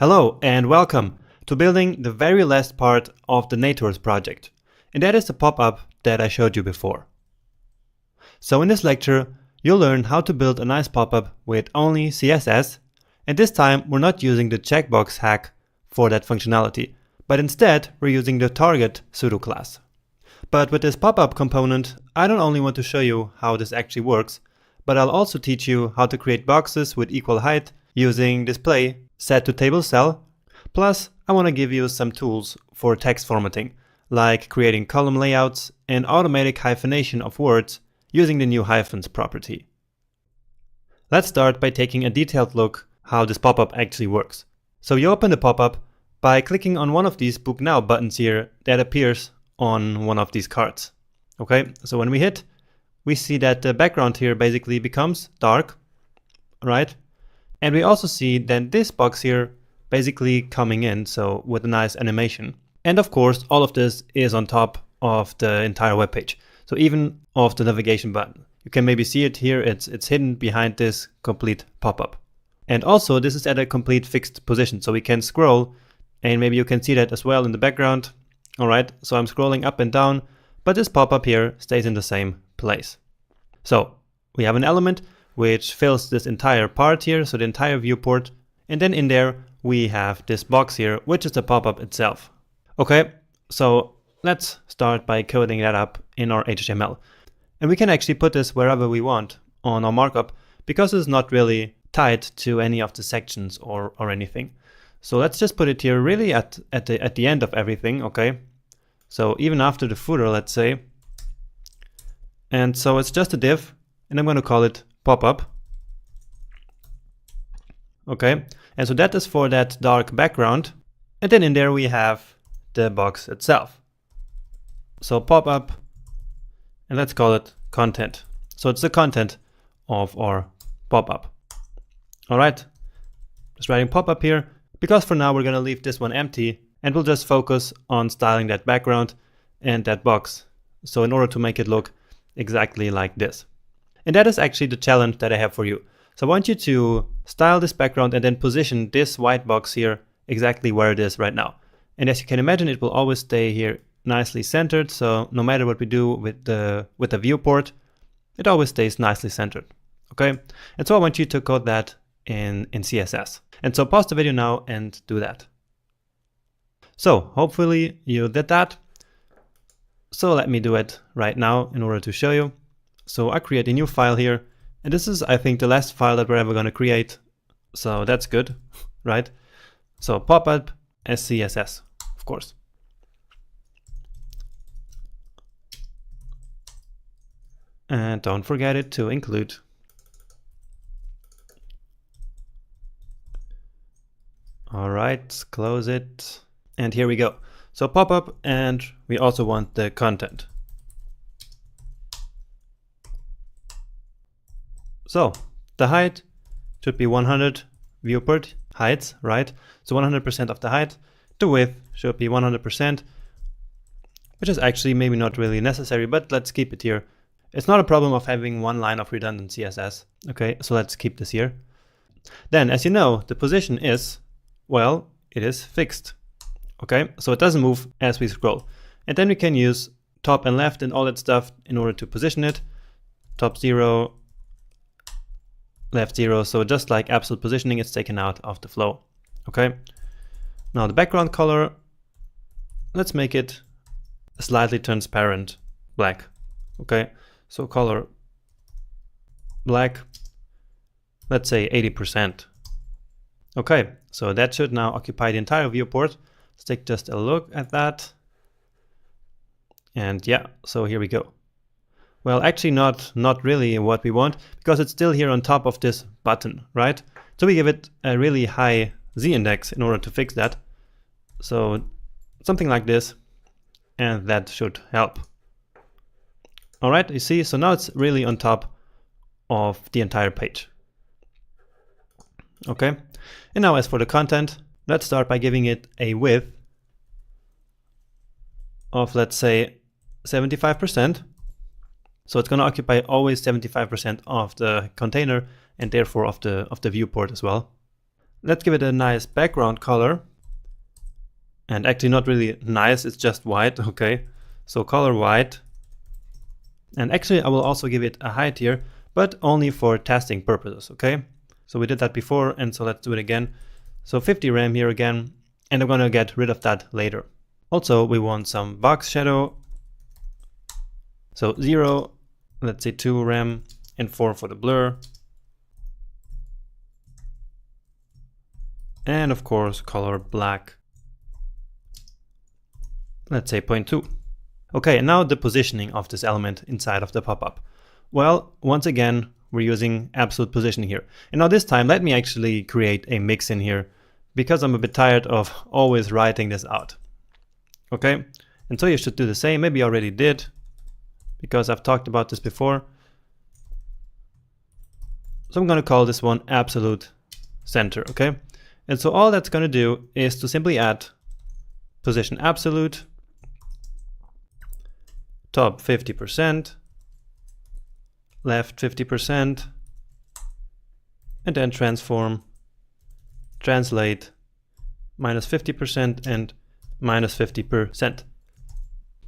Hello and welcome to building the very last part of the Nators project, and that is the pop-up that I showed you before. So in this lecture, you'll learn how to build a nice pop-up with only CSS, and this time we're not using the checkbox hack for that functionality, but instead we're using the target pseudo class. But with this pop-up component, I don't only want to show you how this actually works, but I'll also teach you how to create boxes with equal height using display set to table cell. Plus, I want to give you some tools for text formatting, like creating column layouts and automatic hyphenation of words using the new hyphens property. Let's start by taking a detailed look how this pop-up actually works. So you open the pop-up by clicking on one of these Book Now buttons here that appears on one of these cards. Okay, so when we hit, we see that the background here basically becomes dark, right? And we also see that this box here basically coming in, so with a nice animation. And of course, all of this is on top of the entire web page. So even of the navigation button. You can maybe see it here, it's hidden behind this complete pop-up. And also this is at a complete fixed position, so we can scroll, and maybe you can see that as well in the background. All right, so I'm scrolling up and down, but this pop-up here stays in the same place. So we have an element which fills this entire part here, so the entire viewport, and then in there we have this box here, which is the pop-up itself. Okay, so let's start by coding that up in our HTML. And we can actually put this wherever we want on our markup, because it's not really tied to any of the sections or anything. So let's just put it here really at the end of everything, okay? So even after the footer, let's say. And so it's just a div, and I'm going to call it pop-up. Okay, and so that is for that dark background. And then in there we have the box itself. So pop-up, and let's call it content. So it's the content of our pop-up. All right, just writing pop-up here, because for now we're going to leave this one empty, and we'll just focus on styling that background and that box. So in order to make it look exactly like this. And that is actually the challenge that I have for you. So I want you to style this background and then position this white box here exactly where it is right now. And as you can imagine, it will always stay here nicely centered. So no matter what we do with the viewport, it always stays nicely centered. Okay. And so I want you to code that in CSS. And so pause the video now and do that. So hopefully you did that. So let me do it right now in order to show you. So I create a new file here, and this is, I think, the last file that we're ever going to create. So that's good, right? So popup as CSS, of course. And don't forget it to include. All right, close it. And here we go. So pop-up, and we also want the content. So the height should be 100 viewport heights, right? So 100% of the height. The width should be 100%, which is actually maybe not really necessary, but let's keep it here. It's not a problem of having one line of redundant CSS. Okay, so let's keep this here. Then, as you know, the position is, well, it is fixed. Okay, so it doesn't move as we scroll. And then we can use top and left and all that stuff in order to position it. Top 0, left 0, so just like absolute positioning, it's taken out of the flow. Okay, now the background color, let's make it slightly transparent black. Okay, so color black, let's say 80%. Okay, so that should now occupy the entire viewport. Let's take just a look at that. And yeah, so here we go. Well, actually not really what we want, because it's still here on top of this button, right? So we give it a really high z-index in order to fix that. So something like this, and that should help. All right, you see, so now it's really on top of the entire page. Okay, and now as for the content, let's start by giving it a width of, let's say, 75%. So it's going to occupy always 75% of the container, and therefore of the viewport as well. let's give it a nice background color. And actually not really nice, it's just white, okay? So color white. And actually I will also give it a height here, but only for testing purposes, okay? So we did that before, and so let's do it again. So 50 rem here again, and I'm gonna get rid of that later. Also, we want some box shadow. So 0, let's say 2 rem, and 4 for the blur. And of course, color black. Let's say 0.2. Okay, and now the positioning of this element inside of the pop-up. Well, once again, we're using absolute position here. And now this time, let me actually create a mix in here, because I'm a bit tired of always writing this out. Okay, and so you should do the same. Maybe you already did, because I've talked about this before. So I'm going to call this one absolute center, okay? And so all that's going to do is to simply add position absolute, top 50%, left 50%, and then transform, translate, minus 50% and minus 50%.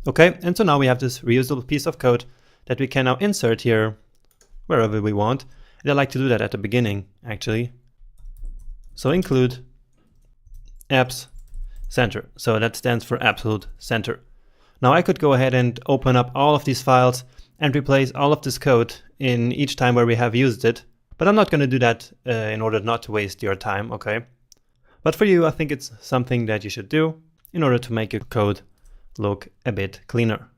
Okay, and so now we have this reusable piece of code that we can now insert here wherever we want. And I like to do that at the beginning, actually. So include abs center. So that stands for absolute center. Now I could go ahead and open up all of these files and replace all of this code in each time where we have used it. But I'm not going to do that in order not to waste your time, okay? But for you, I think it's something that you should do in order to make your code look a bit cleaner.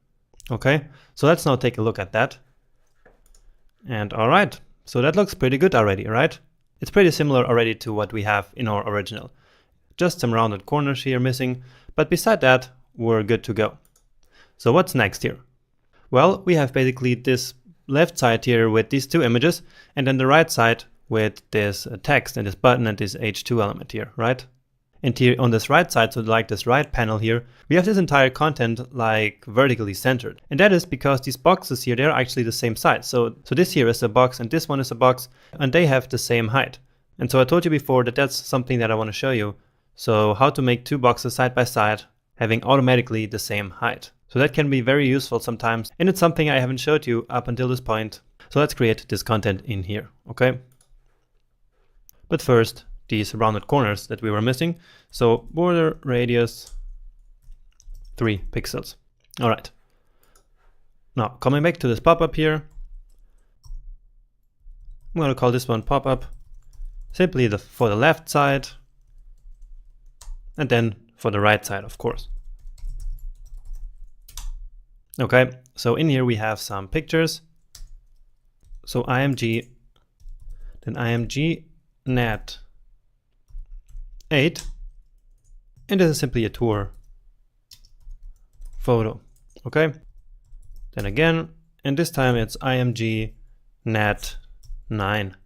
Okay, so let's now take a look at that. And all right, so that looks pretty good already, right? It's pretty similar already to what we have in our original. Just some rounded corners here missing, but beside that, we're good to go. So what's next here? Well, we have basically this left side here with these two images, and then the right side with this text and this button and this H2 element here, right? And here on this right side, so like this right panel here, we have this entire content like vertically centered. And that is because these boxes here, they're actually the same size. So this here is a box and this one is a box, and they have the same height. And so I told you before that that's something that I want to show you. So how to make two boxes side by side having automatically the same height. So that can be very useful sometimes, and it's something I haven't showed you up until this point. So let's create this content in here, okay? But first, these rounded corners that we were missing. So border radius 3 pixels. All right. Now coming back to this pop-up here, I'm going to call this one pop-up, simply for the left side, and then for the right side, of course. Okay, so in here we have some pictures. So img, then img net 8, and this is simply a tour photo. Okay, then again, and this time it's img net 9,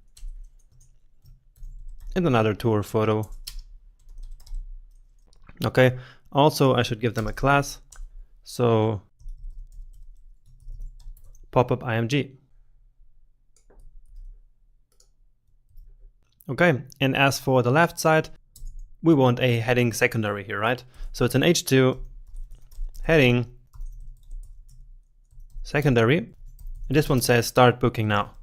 and another tour photo. Okay, also I should give them a class. So Popup img. Okay, and as for the left side, we want a heading secondary here, right? So it's an H2 heading secondary, and this one says start booking now.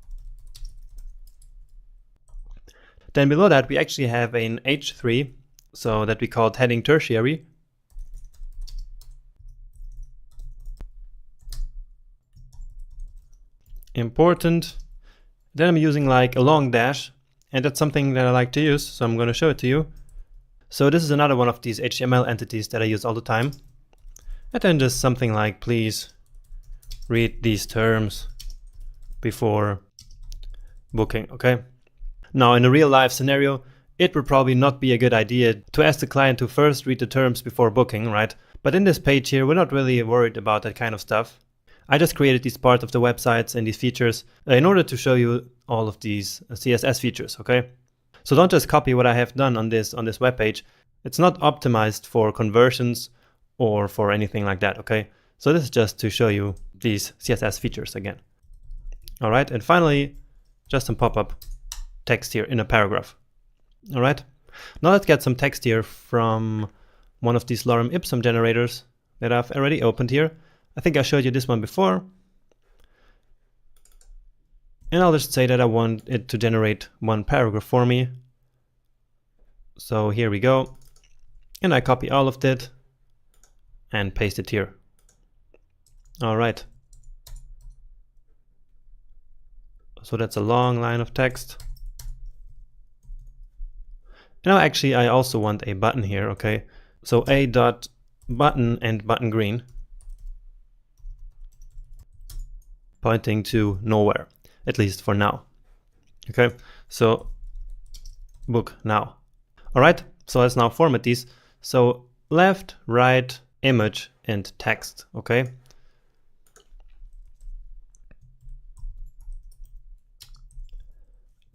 Then below that we actually have an H3, so that we called heading tertiary. Important. Then I'm using like a long dash, and that's something that I like to use, so I'm going to show it to you. So this is another one of these HTML entities that I use all the time. And then just something like, please read these terms before booking, okay? Now in a real life scenario, it would probably not be a good idea to ask the client to first read the terms before booking, right? But in this page here, we're not really worried about that kind of stuff. I just created these parts of the websites and these features in order to show you all of these CSS features, okay? So don't just copy what I have done on this web page. It's not optimized for conversions or for anything like that, okay? So this is just to show you these CSS features again. All right, and finally, just some pop-up text here in a paragraph. All right, Now let's get some text here from one of these lorem ipsum generators that I've already opened here. I think I showed you this one before. And I'll just say that I want it to generate one paragraph for me. So here we go. And I copy all of it and paste it here. All right. So that's a long line of text. Now actually I also want a button here, okay? So a dot button and button green, pointing to nowhere, at least for now. Okay, so book now. All right, so let's now format these. So left, right, image, and text, okay?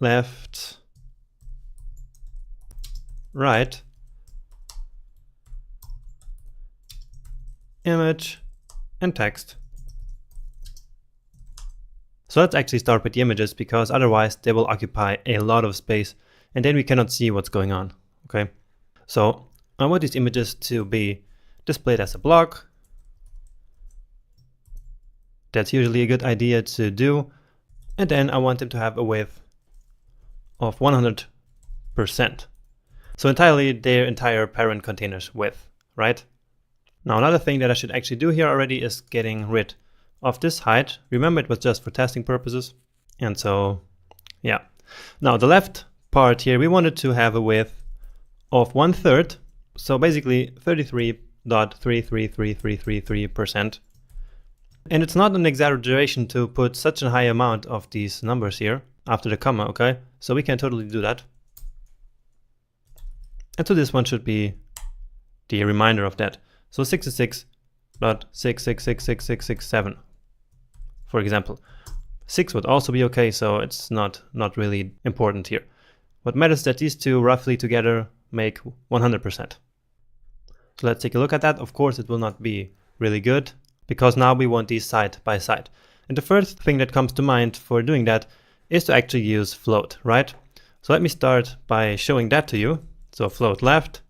Left, right, image, and text. So let's actually start with the images, because otherwise they will occupy a lot of space and then we cannot see what's going on, okay? So I want these images to be displayed as a block. That's usually a good idea to do. And then I want them to have a width of 100%. So entirely their entire parent container's width, right? Now another thing that I should actually do here already is getting rid of this height. Remember, it was just for testing purposes. And so, yeah. Now the left part here, we wanted to have a width of 1/3. So basically 33.33333%. And it's not an exaggeration to put such a high amount of these numbers here after the comma, okay? So we can totally do that. And so this one should be the reminder of that. So 66.6666667, for example. 6 would also be okay, so it's not really important here. What matters is that these two roughly together make 100%. So let's take a look at that. Of course, it will not be really good, because now we want these side by side. And the first thing that comes to mind for doing that is to actually use float, right? So let me start by showing that to you. So float left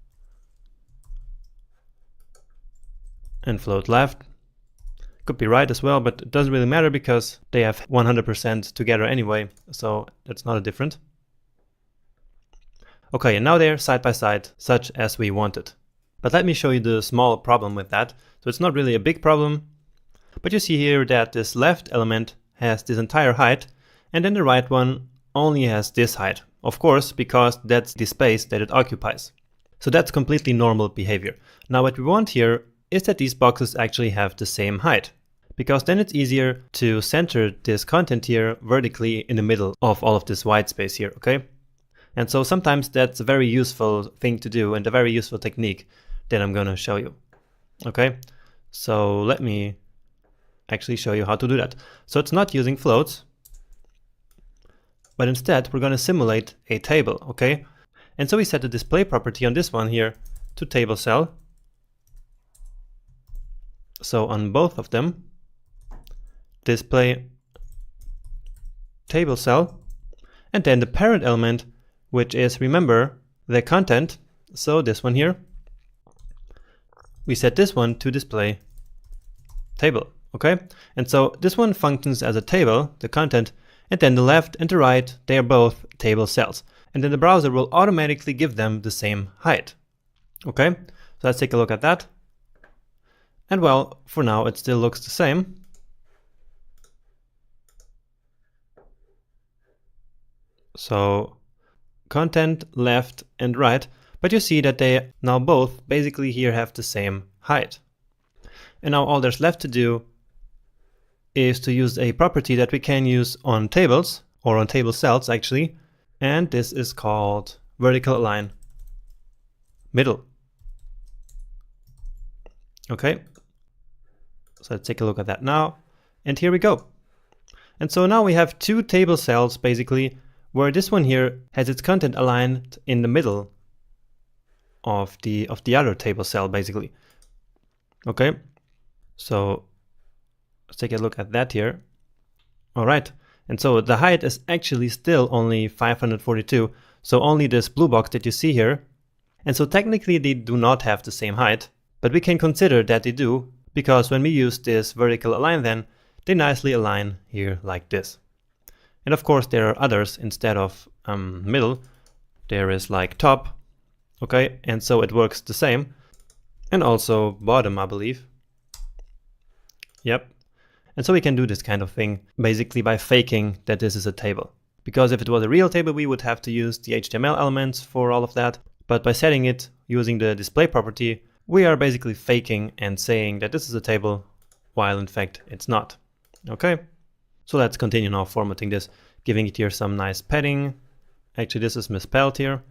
and float left. Could be right as well, but it doesn't really matter because they have 100% together anyway, so that's not a difference. Okay, and now they're side by side, such as we wanted. But let me show you the small problem with that. So it's not really a big problem, but you see here that this left element has this entire height, and then the right one only has this height. Of course, because that's the space that it occupies. So that's completely normal behavior. Now what we want here is that these boxes actually have the same height, because then it's easier to center this content here vertically in the middle of all of this white space here, okay? And so sometimes that's a very useful thing to do and a very useful technique that I'm gonna show you, okay? So let me actually show you how to do that. So it's not using floats, but instead we're gonna simulate a table, okay? And so we set the display property on this one here to table cell. So on both of them, display table cell, and then the parent element, which is, remember, the content. So this one here, we set this one to display table, okay? And so this one functions as a table, the content, and then the left and the right, they are both table cells. And then the browser will automatically give them the same height, okay? So let's take a look at that. And well, for now it still looks the same. So content left and right, but you see that they now both basically here have the same height. And now all there's left to do is to use a property that we can use on tables, or on table cells actually, and this is called vertical align middle. Okay, so let's take a look at that now, and here we go. And so now we have two table cells basically, where this one here has its content aligned in the middle of the other table cell basically. Okay, so let's take a look at that here. All right, and so the height is actually still only 542. So only this blue box that you see here. And so technically they do not have the same height, but we can consider that they do, because when we use this vertical align then, they nicely align here like this. And of course there are others instead of middle. There is like top, okay, and so it works the same. And also bottom, I believe. Yep. And so we can do this kind of thing basically by faking that this is a table. Because if it was a real table, we would have to use the HTML elements for all of that. But by setting it using the display property, we are basically faking and saying that this is a table, while in fact it's not. Okay, so let's continue now formatting this, giving it here some nice padding. Actually, this is misspelled here.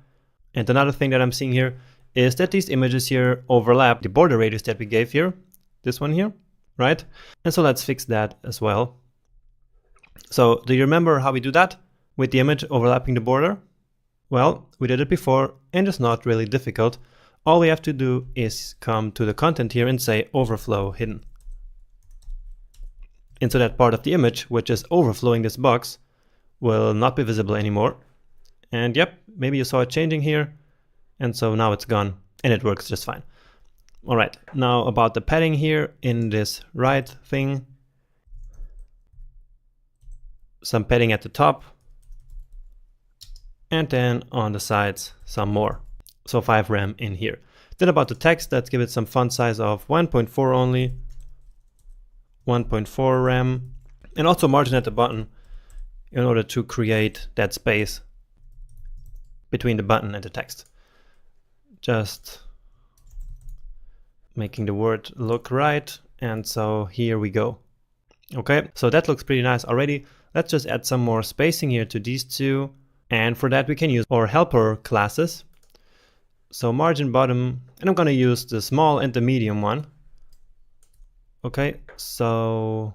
And another thing that I'm seeing here is that these images here overlap the border radius that we gave here, this one here, right? And so let's fix that as well. So do you remember how we do that with the image overlapping the border? Well, we did it before and it's not really difficult. All we have to do is come to the content here and say overflow hidden. And so that part of the image, which is overflowing this box, will not be visible anymore. And yep, maybe you saw it changing here. And so now it's gone and it works just fine. All right, now about the padding here in this right thing. Some padding at the top. And then on the sides, some more. So 5 rem in here. Then about the text, let's give it some font size of 1.4 only. 1.4 rem. And also margin at the bottom in order to create that space between the button and the text. Just making the word look right. And so here we go. Okay, so that looks pretty nice already. Let's just add some more spacing here to these two. And for that we can use our helper classes. So margin bottom, and I'm going to use the small and the medium one. Okay, so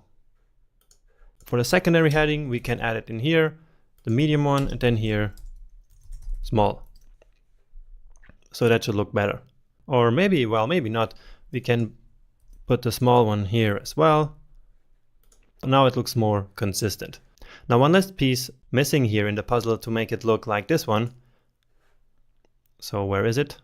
for the secondary heading we can add it in here, the medium one, and then here small. So that should look better. Or maybe, well, maybe not. We can put the small one here as well. Now it looks more consistent. Now one last piece missing here in the puzzle to make it look like this one. So where is it?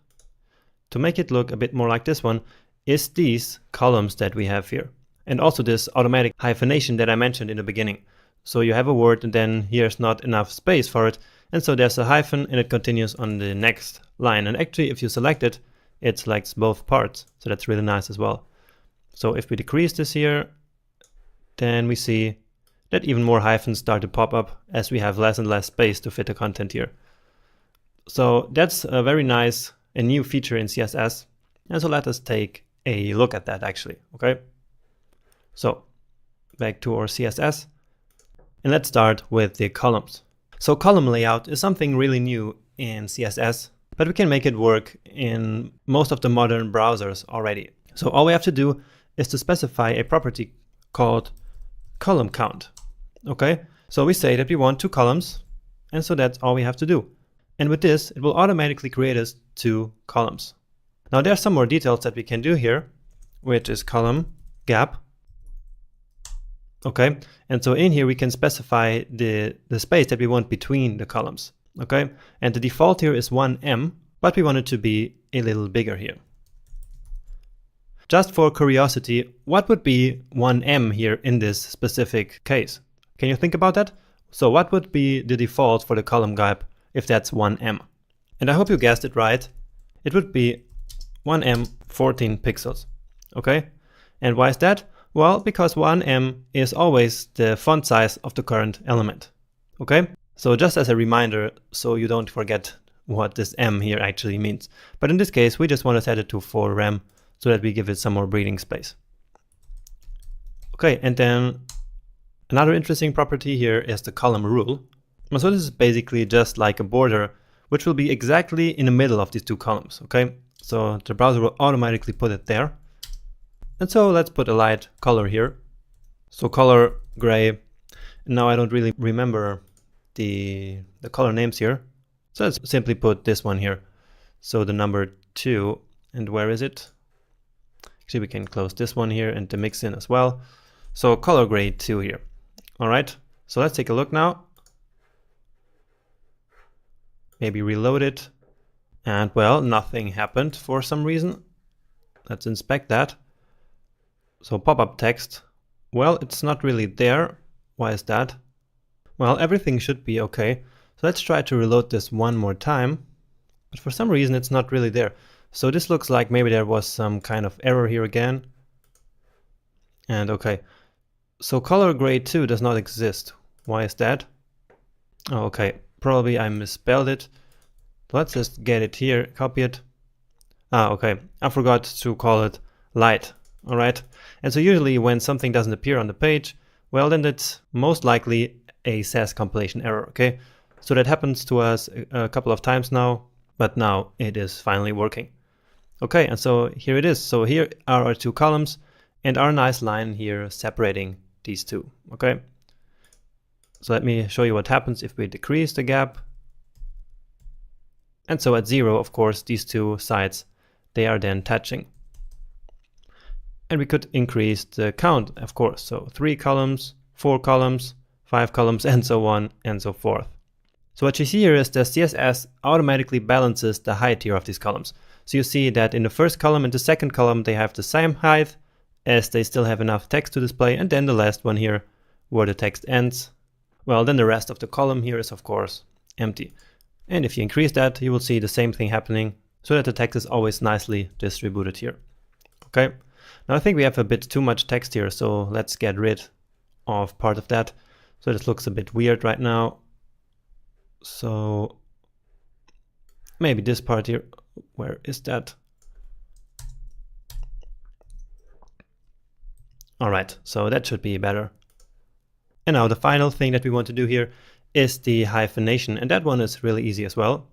To make it look a bit more like this one is these columns that we have here. And also this automatic hyphenation that I mentioned in the beginning. So you have a word and then here's not enough space for it. And so there's a hyphen and it continues on the next line. And actually if you select it, it selects both parts. So that's really nice as well. So if we decrease this here, then we see that even more hyphens start to pop up as we have less and less space to fit the content here. So that's a very nice and new feature in CSS. And so let us take a look at that actually, okay? So back to our CSS and let's start with the columns. So column layout is something really new in CSS, but we can make it work in most of the modern browsers already. So all we have to do is to specify a property called column count. Okay, so we say that we want 2 columns, and so that's all we have to do. And with this, it will automatically create us 2 columns. Now there are some more details that we can do here, which is column gap. Okay, and so in here we can specify the space that we want between the columns. Okay, and the default here is 1em, but we want it to be a little bigger here. Just for curiosity, what would be 1em here in this specific case? Can you think about that? So what would be the default for the column gap if that's 1em? And I hope you guessed it right. It would be 1em 14 pixels. Okay? And why is that? Well, because 1em is always the font size of the current element. Okay? So just as a reminder, so you don't forget what this m here actually means. But in this case, we just want to set it to 4 rem so that we give it some more breathing space. Okay, and then another interesting property here is the column rule. So this is basically just like a border, which will be exactly in the middle of these 2 columns, okay? So the browser will automatically put it there. And so let's put a light color here. So color gray. Now I don't really remember the color names here. So let's simply put this one here. So the number 2, and where is it? Actually, we can close this one here and the mix in as well. So color gray 2 here. All right, so let's take a look now. maybe reload it. And well, nothing happened for some reason. Let's inspect that. So pop-up text, well, it's not really there. Why is that? Well, everything should be okay. So let's try to reload this one more time. But for some reason, it's not really there. So this looks like maybe there was some kind of error here again. And okay, so color grade 2 does not exist. Why is that? Oh, okay, probably I misspelled it. Let's just get it here, copy it. Ah, okay, I forgot to call it light. All right, and so usually when something doesn't appear on the page, well, then it's most likely a CSS compilation error, okay? So that happens to us a couple of times now, but now it is finally working. Okay, and so here it is. So here are our two columns and our nice line here separating these two, okay? So let me show you what happens if we decrease the gap. And so at 0, of course, these two sides, they are then touching. And we could increase the count, of course. So 3 columns, 4 columns, 5 columns, and so on and so forth. So what you see here is the CSS automatically balances the height here of these columns. So you see that in the first column and the second column, they have the same height as they still have enough text to display. And then the last one here, where the text ends, well, then the rest of the column here is, of course, empty. And if you increase that, you will see the same thing happening so that the text is always nicely distributed here. Okay. Now I think we have a bit too much text here, so let's get rid of part of that. So this looks a bit weird right now. So maybe this part here, where is that? All right, so that should be better. And now the final thing that we want to do here is the hyphenation, and that one is really easy as well.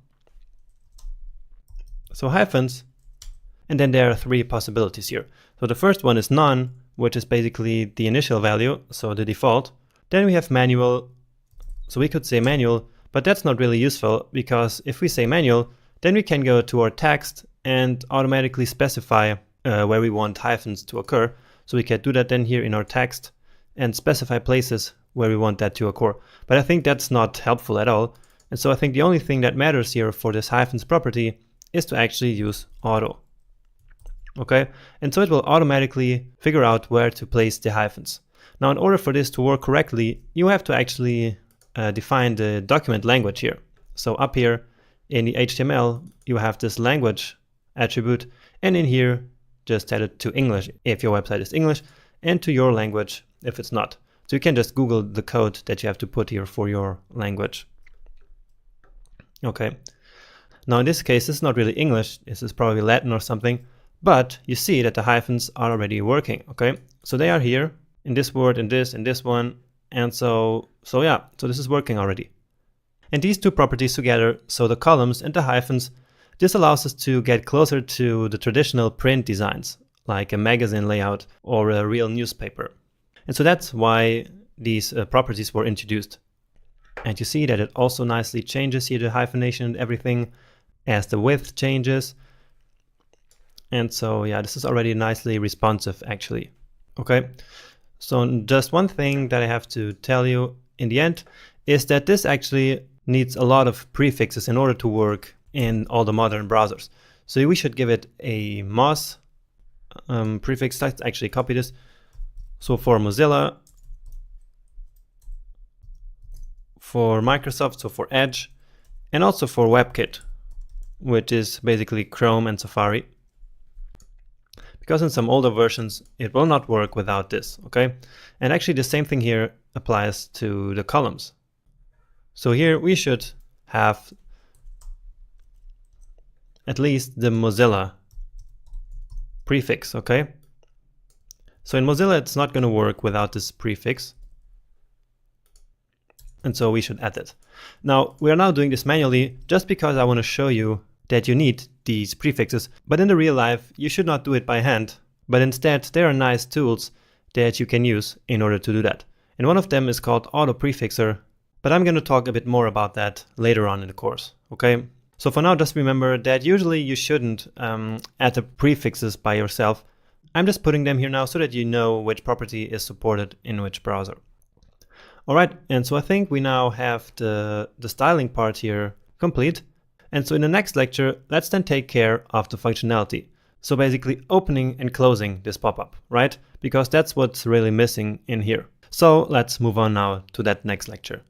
So hyphens, and then there are 3 possibilities here. So the first one is none, which is basically the initial value, so the default. Then we have manual, so we could say manual, but that's not really useful, because if we say manual, then we can go to our text and automatically specify where we want hyphens to occur. So we can do that then here in our text and specify places where we want that to occur. But I think that's not helpful at all. And so I think the only thing that matters here for this hyphens property is to actually use auto. Okay, and so it will automatically figure out where to place the hyphens. Now, in order for this to work correctly, you have to actually define the document language here. So up here in the HTML, you have this language attribute, and in here, just set it to English if your website is English, and to your language if it's not. So you can just Google the code that you have to put here for your language. Okay. Now in this case, it's not really English. This is probably Latin or something. But you see that the hyphens are already working. Okay. So they are here in this word, in this one. And so yeah, so this is working already. And these two properties together, so the columns and the hyphens, this allows us to get closer to the traditional print designs, like a magazine layout or a real newspaper. And so that's why these properties were introduced. And you see that it also nicely changes here, the hyphenation and everything, as the width changes. And so yeah, this is already nicely responsive actually. Okay, so just one thing that I have to tell you in the end is that this actually needs a lot of prefixes in order to work in all the modern browsers. So we should give it a Moz prefix. Let's actually copy this. So for Mozilla, for Microsoft, so for Edge, and also for WebKit, which is basically Chrome and Safari. Because in some older versions, it will not work without this, okay? And actually the same thing here applies to the columns. So here we should have at least the Mozilla prefix, okay? So in Mozilla, it's not going to work without this prefix. And so we should add it. Now, we are now doing this manually just because I want to show you that you need these prefixes. But in the real life, you should not do it by hand. But instead, there are nice tools that you can use in order to do that. And one of them is called Auto Prefixer. But I'm going to talk a bit more about that later on in the course, okay? So for now, just remember that usually you shouldn't add the prefixes by yourself. I'm just putting them here now so that you know which property is supported in which browser. All right, and so I think we now have the styling part here complete. And so in the next lecture, let's then take care of the functionality. So basically opening and closing this pop-up, right? Because that's what's really missing in here. So let's move on now to that next lecture.